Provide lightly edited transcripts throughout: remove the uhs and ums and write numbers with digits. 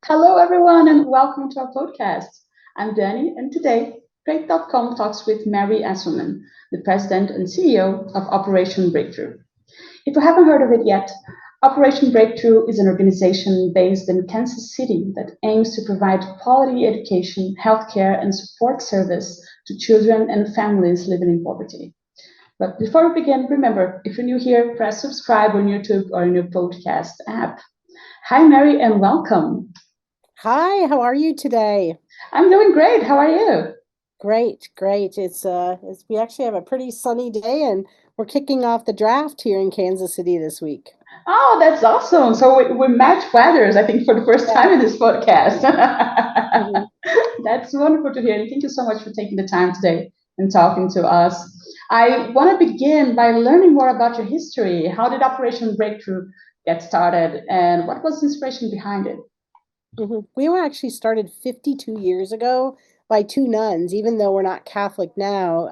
Hello, everyone, and welcome to our podcast. I'm Danny, and today, Crate.com talks with Mary Esselman, the president and CEO of Operation Breakthrough. If you haven't heard of it yet, Operation Breakthrough is an organization based in Kansas City that aims to provide quality education, healthcare, and support service to children and families living in poverty. But before we begin, remember if you're new here, press subscribe on YouTube or in your podcast app. Hi, Mary, and welcome. Hi, how are you today? I'm doing great. How are you? Great, great. It's we actually have a pretty sunny day and we're kicking off the draft here in Kansas City this week. Oh, that's awesome. So we match weathers, I think, for the first Yeah. time in this podcast. Mhm. That's wonderful to hear. And thank you so much for taking the time today and talking to us. I want to begin by learning more about your history. How did Operation Breakthrough get started, and what was the inspiration behind it? We were actually started 52 years ago by two nuns, even though we're not Catholic now.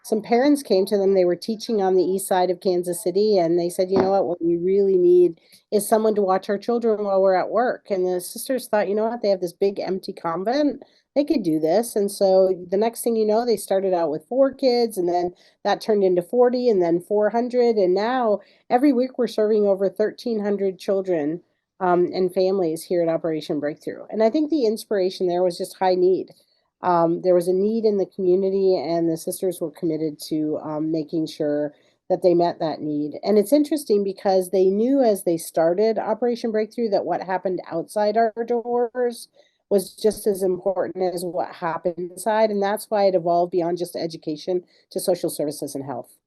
Some parents came to them. They were teaching on the east side of Kansas City, and they said, you know what we really need is someone to watch our children while we're at work. And the sisters thought, you know what, they have this big empty convent. They could do this. And so the next thing you know, they started out with four kids, and then that turned into 40, and then 400. And now every week we're serving over 1,300 children and families here at Operation Breakthrough. And I think the inspiration there was just high need. There was a need in the community, and the sisters were committed to making sure that they met that need. And it's interesting because they knew as they started Operation Breakthrough that what happened outside our doors was just as important as what happened inside. And that's why it evolved beyond just education to social services and health.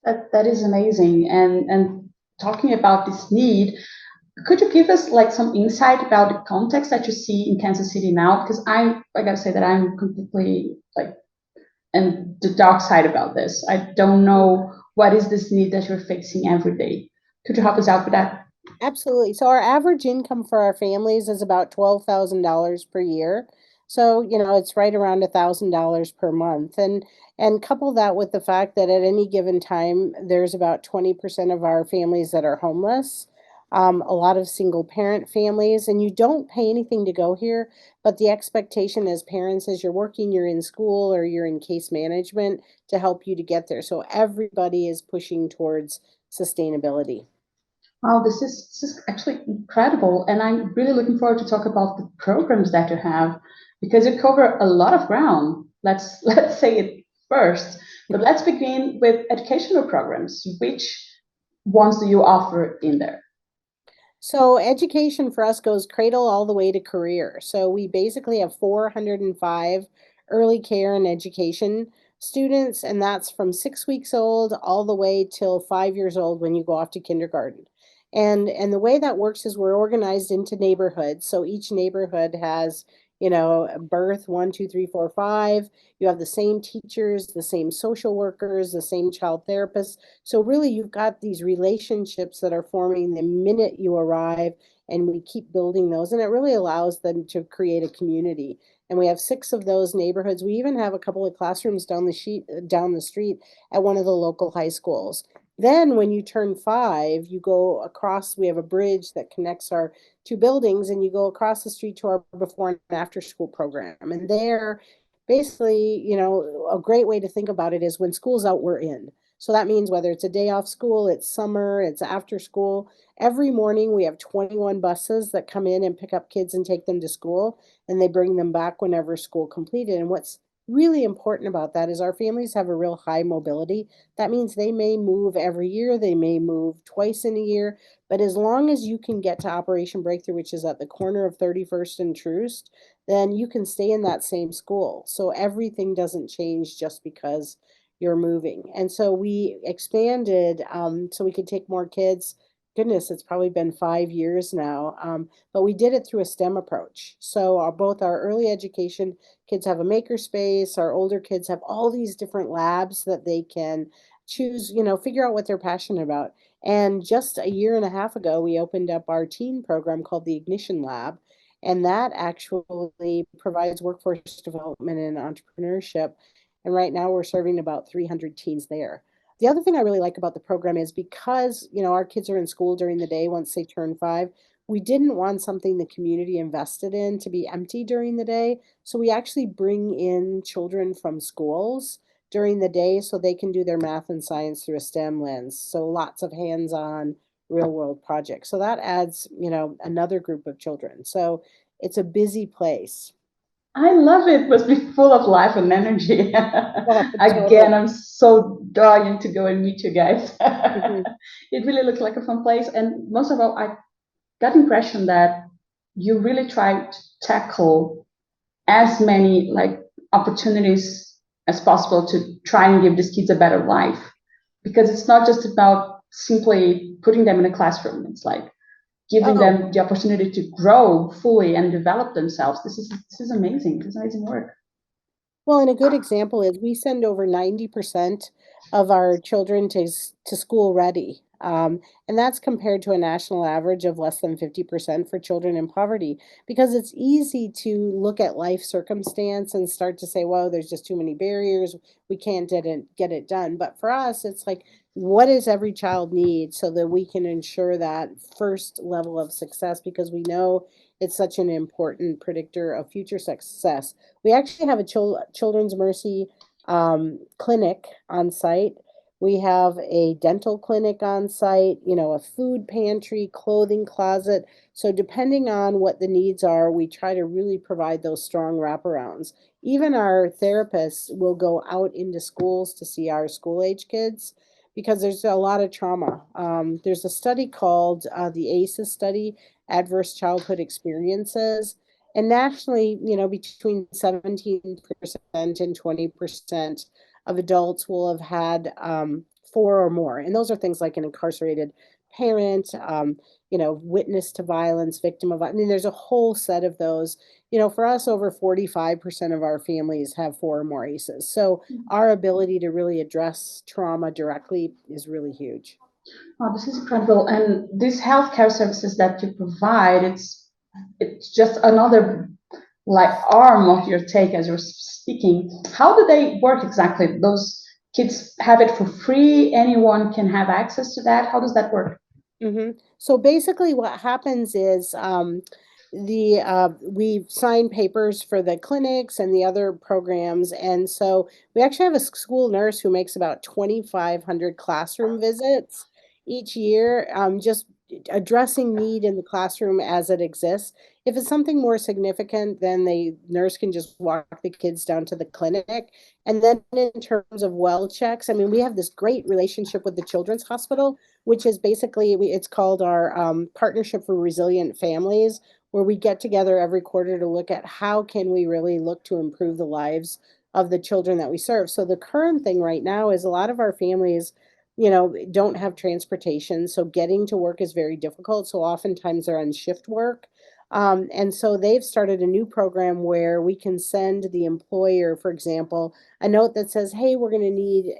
That is amazing. And talking about this need, could you give us like some insight about the context that you see in Kansas City now? Because I gotta say that I'm completely like and the dark side about this. I don't know what is this need that you're facing every day. Could you help us out with that? Absolutely. So our average income for our families is about $12,000 per year. So, it's right around $1,000 per month. And couple that with the fact that at any given time, there's about 20% of our families that are homeless. A lot of single parent families, and you don't pay anything to go here, but the expectation as parents, as you're working, you're in school or you're in case management to help you to get there. So everybody is pushing towards sustainability. Wow, this is actually incredible, and I'm really looking forward to talk about the programs that you have because you cover a lot of ground. Let's say it first, but let's begin with educational programs. Which ones do you offer in there? So education for us goes cradle all the way to career. So we basically have 405 early care and education students, and that's from 6 weeks old all the way till 5 years old when you go off to kindergarten. And the way that works is we're organized into neighborhoods. So each neighborhood has, birth one, two, three, four, five. You have the same teachers, the same social workers, the same child therapists. So really, you've got these relationships that are forming the minute you arrive, and we keep building those, and it really allows them to create a community. And we have six of those neighborhoods. We even have a couple of classrooms down the street at one of the local high schools. Then, when you turn five, you go across. We have a bridge that connects our two buildings, and you go across the street to our before and after school program. And there, basically, a great way to think about it is when school's out, we're in. So that means whether it's a day off school, it's summer, it's after school, every morning we have 21 buses that come in and pick up kids and take them to school, and they bring them back whenever school completed. And what's really important about that is our families have a real high mobility. That means they may move every year, they may move twice in a year, but as long as you can get to Operation Breakthrough, which is at the corner of 31st and Troost, then you can stay in that same school. So everything doesn't change just because you're moving. And so we expanded so we could take more kids. Goodness, it's probably been 5 years now. But we did it through a STEM approach. So both our early education kids have a maker space, our older kids have all these different labs that they can choose, figure out what they're passionate about. And just a year and a half ago, we opened up our teen program called the Ignition Lab, and that actually provides workforce development and entrepreneurship. And right now we're serving about 300 teens there. The other thing I really like about the program is because, our kids are in school during the day once they turn five, we didn't want something the community invested in to be empty during the day. So we actually bring in children from schools during the day so they can do their math and science through a STEM lens. So lots of hands-on real world projects. So that adds, another group of children. So it's a busy place. I love it. Must be full of life and energy. Oh, Again, totally. I'm so dying to go and meet you guys. Mhm. It really looks like a fun place. And most of all, I got the impression that you really try to tackle as many like opportunities as possible to try and give these kids a better life. Because it's not just about simply putting them in a classroom. It's like giving Oh, them the opportunity to grow fully and develop themselves. This is amazing. This is amazing work. well, and a good example is we send over 90% of our children to school ready. And that's compared to a national average of less than 50% for children in poverty, because it's easy to look at life circumstance and start to say, well, there's just too many barriers. We can't get it done. But for us, it's like, what does every child need so that we can ensure that first level of success, because we know it's such an important predictor of future success. We actually have a Children's Mercy clinic on site. We have a dental clinic on site, a food pantry, clothing closet. So, depending on what the needs are, we try to really provide those strong wraparounds. Even our therapists will go out into schools to see our school age kids because there's a lot of trauma. There's a study called the ACEs study, Adverse Childhood Experiences, and nationally, between 17% and 20% of adults will have had four or more. And those are things like an incarcerated parent, witness to violence, victim of, I mean, there's a whole set of those. For us, over 45% of our families have four or more ACEs. So our ability to really address trauma directly is really huge. Oh, this is incredible. And these healthcare services that you provide, it's just another like arm of your take as you're speaking. How do they work exactly? Those kids have it for free. Anyone can have access to that. How does that work? So basically, what happens is we sign papers for the clinics and the other programs, and so we actually have a school nurse who makes about 2,500 classroom visits each year, just addressing need in the classroom as it exists. If it's something more significant, then the nurse can just walk the kids down to the clinic. And then in terms of well checks, I mean, we have this great relationship with the Children's Hospital, which is basically it's called our Partnership for Resilient Families, where we get together every quarter to look at how can we really look to improve the lives of the children that we serve. So the current thing right now is a lot of our families, don't have transportation, so getting to work is very difficult. So oftentimes they're on shift work. And so they've started a new program where we can send the employer, for example, a note that says, hey, we're going to need,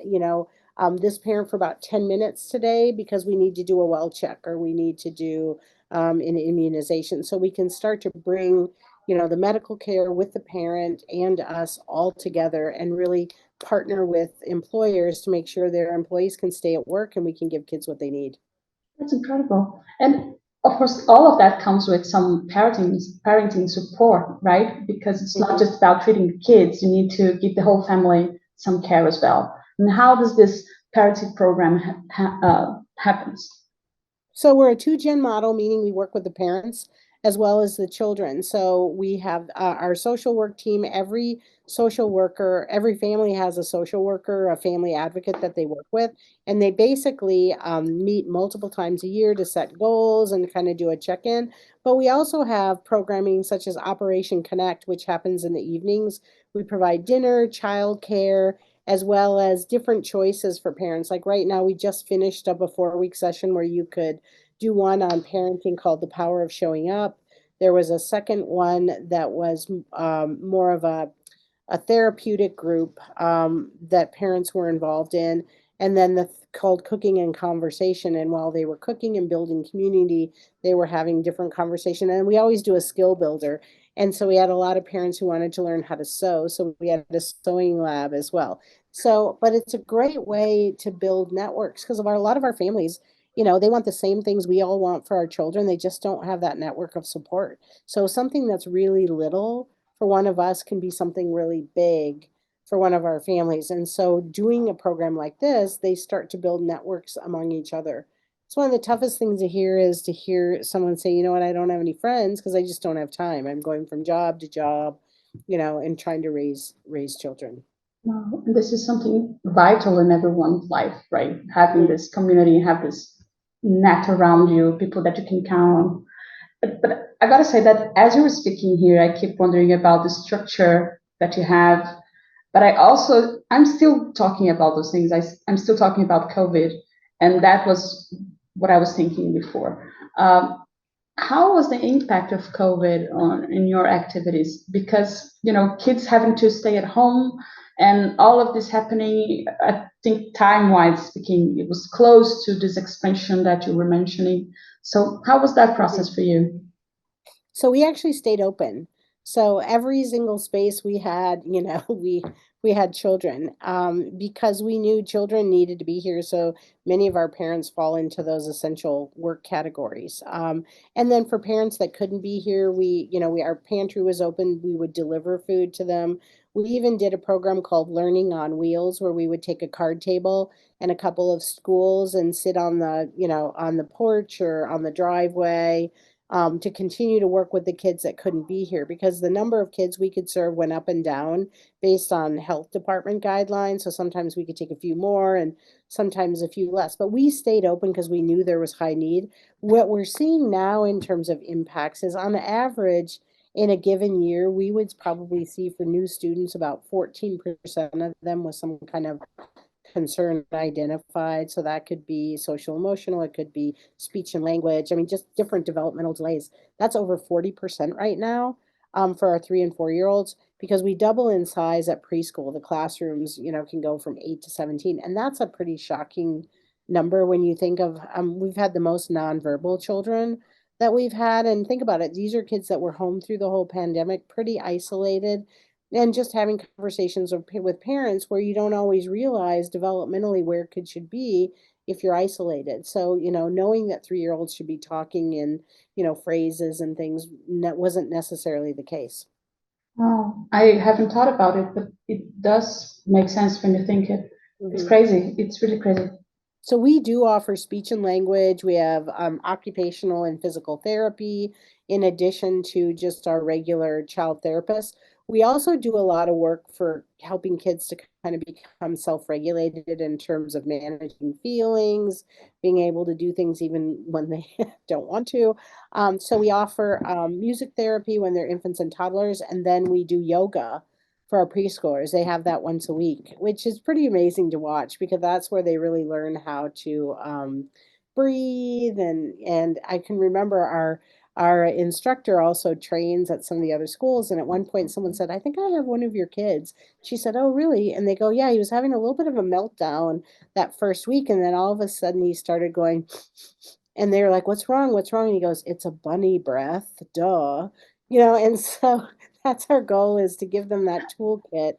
this parent for about 10 minutes today because we need to do a well check or we need to do an immunization. So we can start to bring, the medical care with the parent and us all together and really partner with employers to make sure their employees can stay at work and we can give kids what they need. That's incredible. And of course, all of that comes with some parenting support, right? Because it's not Mhm. just about treating the kids. You need to give the whole family some care as well. And how does this parenting program happens? So we're a two-gen model, meaning we work with the parents as well as the children. So we have our social work team. Every social worker, every family has a social worker, a family advocate that they work with, and they basically meet multiple times a year to set goals and kind of do a check-in. But we also have programming such as Operation Connect, which happens in the evenings. We provide dinner, childcare, as well as different choices for parents. Like right now, we just finished up a 4-week session where you could do one on parenting called The Power of Showing Up. There was a second one that was more of a therapeutic group that parents were involved in, and then called Cooking and Conversation. And while they were cooking and building community, they were having different conversation. And we always do a skill builder. And so we had a lot of parents who wanted to learn how to sew. So we had a sewing lab as well. So, but it's a great way to build networks because a lot of our families, they want the same things we all want for our children. They just don't have that network of support. So something that's really little for one of us can be something really big for one of our families. And so doing a program like this, they start to build networks among each other. It's one of the toughest things to hear is to hear someone say, you know what, I don't have any friends because I just don't have time. I'm going from job to job, and trying to raise children. Wow. And this is something vital in everyone's life, right? Having Mhm. this community, have this net around you, people that you can count on. But I gotta say that as you were speaking here, I keep wondering about the structure that you have. But I'm still talking about those things. I'm still talking about COVID, and that was what I was thinking before. How was the impact of COVID on in your activities? Because kids having to stay at home and all of this happening, I think time-wise speaking, it was close to this expansion that you were mentioning. So how was that process for you? So we actually stayed open. So every single space we had, we had children because we knew children needed to be here. So many of our parents fall into those essential work categories. And then for parents that couldn't be here, our pantry was open. We would deliver food to them. We even did a program called Learning on Wheels, where we would take a card table and a couple of schools and sit on the porch or on the driveway to continue to work with the kids that couldn't be here because the number of kids we could serve went up and down based on health department guidelines. So sometimes we could take a few more and sometimes a few less. But we stayed open because we knew there was high need. What we're seeing now in terms of impacts is on average, in a given year, we would probably see for new students about 14% of them with some kind of concern identified. So that could be social emotional, it could be speech and language. I mean, just different developmental delays. That's over 40% right now for our 3 and 4 year olds because we double in size at preschool. The classrooms, can go from 8 to 17. And that's a pretty shocking number when you think of we've had the most nonverbal children that we've had. And think about it, these are kids that were home through the whole pandemic, pretty isolated and just having conversations with parents where you don't always realize developmentally where kids should be if you're isolated. So, knowing that 3 year olds should be talking in, phrases and things wasn't necessarily the case. Oh, I haven't thought about it, but it does make sense when you think it. It's Mhm. crazy. It's really crazy. So we do offer speech and language. We have occupational and physical therapy in addition to just our regular child therapists. We also do a lot of work for helping kids to kind of become self-regulated in terms of managing feelings, being able to do things even when they don't want to. So we offer music therapy when they're infants and toddlers, and then we do yoga for our preschoolers. They have that once a week, which is pretty amazing to watch because that's where they really learn how to breathe. And I can remember our instructor also trains at some of the other schools. And at one point, someone said, "I think I have one of your kids." She said, "Oh, really?" And they go, "Yeah, he was having a little bit of a meltdown that first week, and then all of a sudden he started going." And they're like, "What's wrong? What's wrong?" And he goes, "It's a bunny breath, duh." And so that's our goal is to give them that toolkit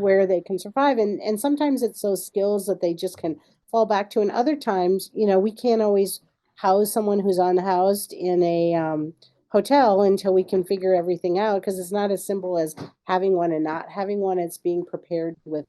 where they can survive. And sometimes it's those skills that they just can fall back to. And other times, we can't always house someone who's unhoused in a hotel until we can figure everything out because it's not as simple as having one and not having one. It's being prepared with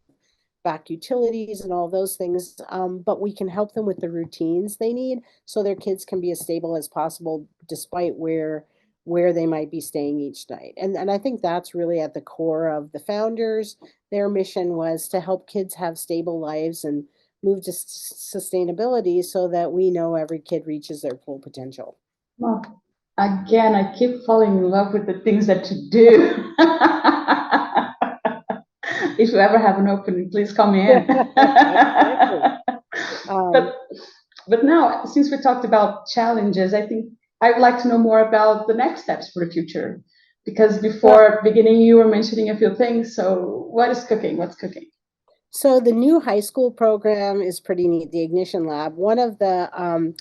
back utilities and all those things. But we can help them with the routines they need so their kids can be as stable as possible despite where they might be staying each night. And I think that's really at the core of the founders. Their mission was to help kids have stable lives and move to sustainability so that we know every kid reaches their full potential. Well, again, I keep falling in love with the things that you do. If you ever have an opening, please come in. Exactly. Um, but but now, since we talked about challenges, I think I would like to know more about the next steps for the future. Because well, before beginning, you were mentioning a few things. So, what is cooking? What's cooking? So the new high school program is pretty neat, the Ignition Lab. One of the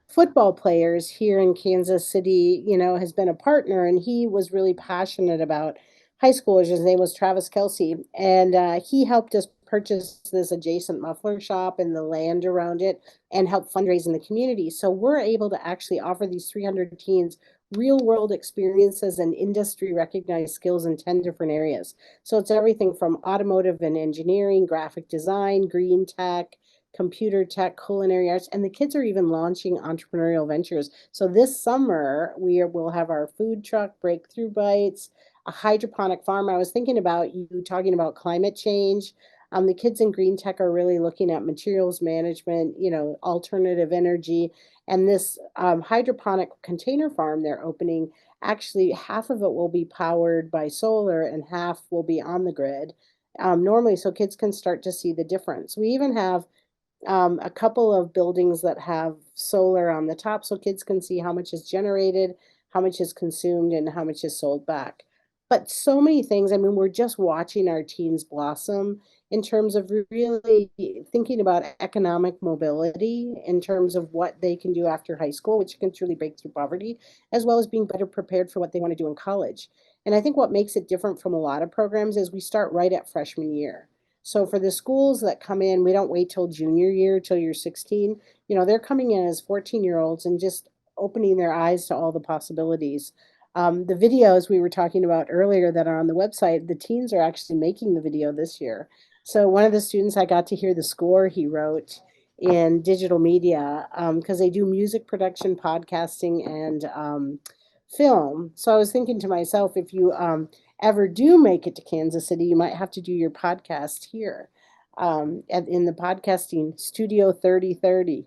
football players here in Kansas City, has been a partner, and he was really passionate about high schoolers. His name was Travis Kelsey, and he helped us purchase this adjacent muffler shop and the land around it and help fundraise in the community. So we're able to actually offer these 300 teens real world experiences and industry recognized skills in 10 different areas. So it's everything from automotive and engineering, graphic design, green tech, computer tech, culinary arts, and the kids are even launching entrepreneurial ventures. So this summer will have our food truck, Breakthrough Bites, a hydroponic farm. I was thinking about you talking about climate change. The kids in green tech are really looking at materials management, alternative energy, and this hydroponic container farm they're opening. Actually, half of it will be powered by solar and half will be on the grid. Normally, so kids can start to see the difference. We even have a couple of buildings that have solar on the top so kids can see how much is generated, how much is consumed, and how much is sold back. But so many things. I mean, we're just watching our teens blossom in terms of really thinking about economic mobility in terms of what they can do after high school, which can truly break through poverty, as well as being better prepared for what they want to do in college. And I think what makes it different from a lot of programs is we start right at freshman year. So for the schools that come in, we don't wait till junior year, till you're 16. They're coming in as 14-year-olds and just opening their eyes to all the possibilities. The videos we were talking about earlier that are on the website, the teens are actually making the video this year. So one of the students, I got to hear the score he wrote in digital media because they do music production, podcasting, and film. So I was thinking to myself, if you ever do make it to Kansas City, you might have to do your podcast here in the podcasting studio 3030.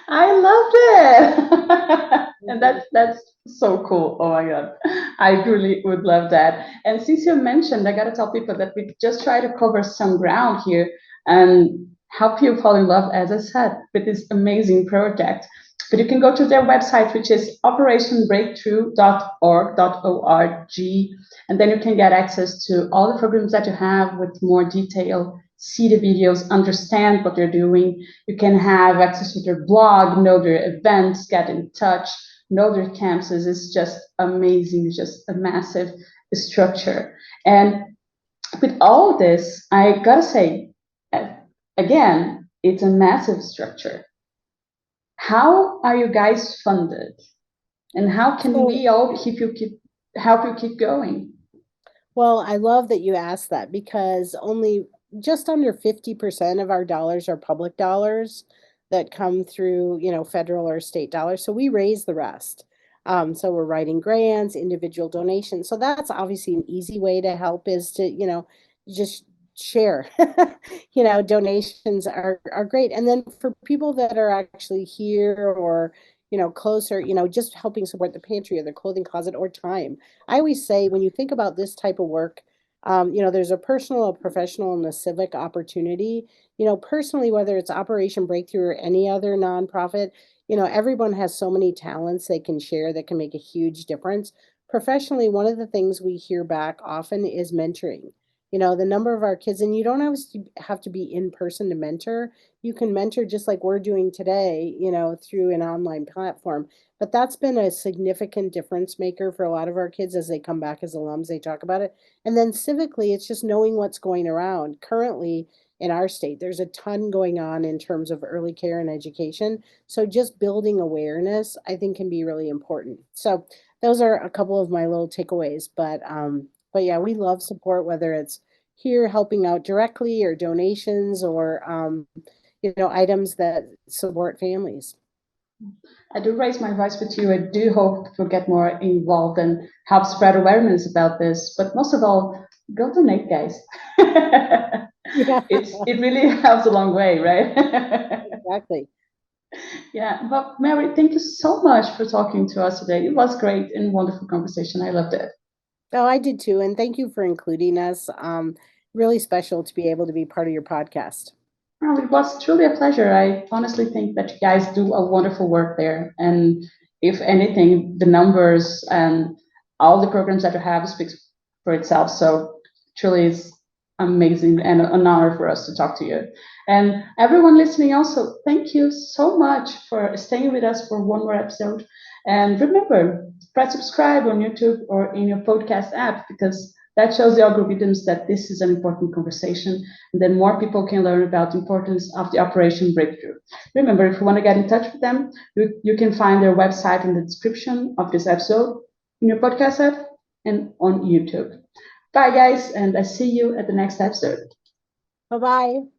I loved it. And that's so cool. Oh my God. I really would love that. And since you mentioned, I gotta tell people that we just try to cover some ground here and help you fall in love, as I said, with this amazing project. But you can go to their website, which is operationbreakthrough.org, and then you can get access to all the programs that you have with more detail, see the videos, understand what they're doing. You can have access to their blog, know their events, get in touch, know their campuses. It's just amazing. It's just a massive structure. And with all this, I gotta say, again, it's a massive structure. How are you guys funded? And how can So, we all help you keep going? well, I love that you asked that because only just under 50% of our dollars are public dollars that come through, federal or state dollars. So we raise the rest. So we're writing grants, individual donations. So that's obviously an easy way to help is to, just share. Donations are great. And then for people that are actually here or, closer, just helping support the pantry or the clothing closet or time. I always say when you think about this type of work, there's a personal, a professional, and a civic opportunity. Personally, whether it's Operation Breakthrough or any other nonprofit, everyone has so many talents they can share that can make a huge difference. Professionally, one of the things we hear back often is mentoring. The number of our kids, and you don't always have to be in person to mentor. You can mentor just like we're doing today, through an online platform. But that's been a significant difference maker for a lot of our kids as they come back as alums. They talk about it. And then civically, it's just knowing what's going around. Currently, in our state, there's a ton going on in terms of early care and education. So just building awareness, I think, can be really important. So those are a couple of my little takeaways. But yeah, we love support, whether it's here helping out directly or donations or items that support families. I do raise my voice with you. I do hope to get more involved and help spread awareness about this. But most of all, go donate, guys. Yeah, It really helps a long way, right? exactly. Yeah. But Mary, thank you so much for talking to us today. It was great and wonderful conversation. I loved it. Oh, I did too. And thank you for including us. Really special to be able to be part of your podcast. Well, it was truly a pleasure. I honestly think that you guys do a wonderful work there. And if anything, the numbers and all the programs that you have speaks for itself. So truly it's amazing and an honor for us to talk to you. And everyone listening also, thank you so much for staying with us for one more episode. And remember, press subscribe on YouTube or in your podcast app because That shows the algorithms that this is an important conversation, and then more people can learn about the importance of the Operation Breakthrough. Remember, if you want to get in touch with them, you can find their website in the description of this episode, in your podcast app, and on YouTube. Bye, guys, and I see you at the next episode. Bye-bye.